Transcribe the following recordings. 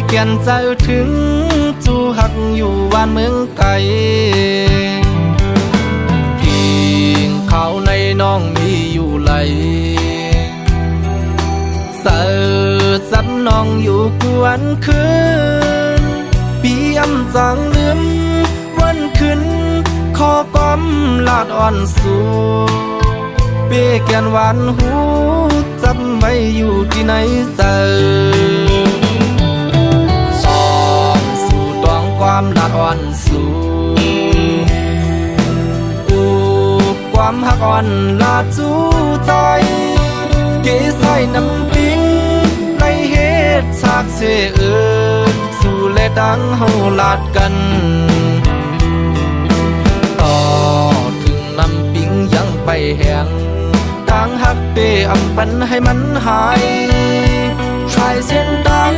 เกียนใจถึงจูหักอยู่บ้านเมืองไกลกินข้าวในน้องมีอยู่ไหลเสิร์จับน้องอยู่กวนคืนปียำจางลืมวันขึ้นขอกอมลาดอ่อนสู่เปียเกียนหวานหูจำไว้อยู่ที่ไหนเจอความลาดอ่อนสู่ความหักอ่อนลาดจูใจเกใส่น้ำปิ้งในเหตุฉากเสเอิญสู่และดังเฮาลาดกันต่อถึงน้ำปิ้งยังไปแห้งดังหักเปอำปันให้มันหายชายเส้นดัง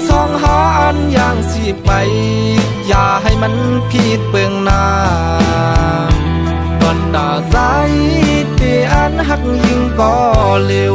สองหาอันอย่างสิไปอย่าให้มันผิดเปลืองหน้าตอนตาใจเตอันหักยิ่งก็เร็ว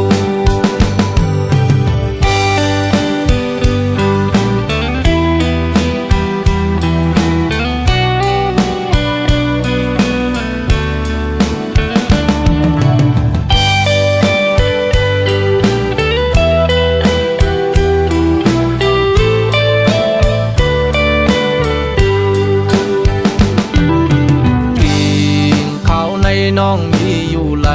น้องมีอยู่ไหล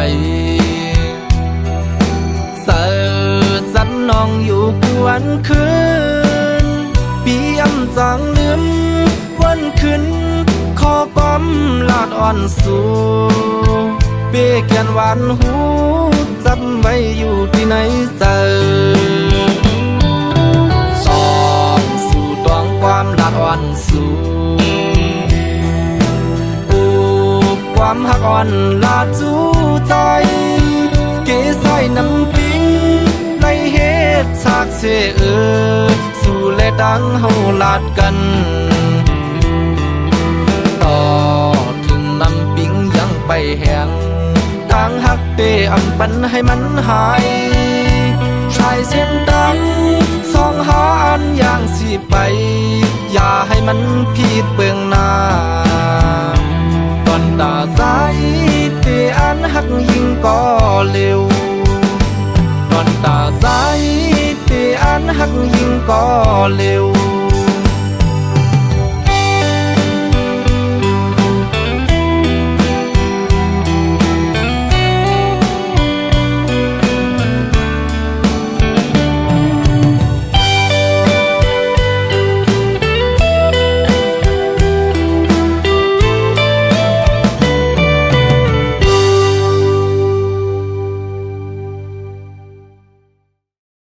เสิร์จับน้องอยู่กวนคืนปียำจางลืมวันขึ้นขอกอมลาดอ่อนสู่เปียเกียนหวานหูจำไว้อยู่ที่ไหนเจอสองสู่ตวงความลาดอ่อนสู่ความหักอ่อนลาดจูใจเกใส่น้ำปิ้งในเหตุฉากเสเอิญสู่และดังเฮาลาดกันต่อถึงน้ำปิ้งยังไปแห้งดังหักเปอำปันให้มันหายชายเส้นดังสองหาอันอย่างสิไปอย่าให้มันผิดเปลืองหน้าตอนตาใจเตอันหักยิ่งก็เร็วตอนตาใจเตอันหักยิ่งก็เร็ว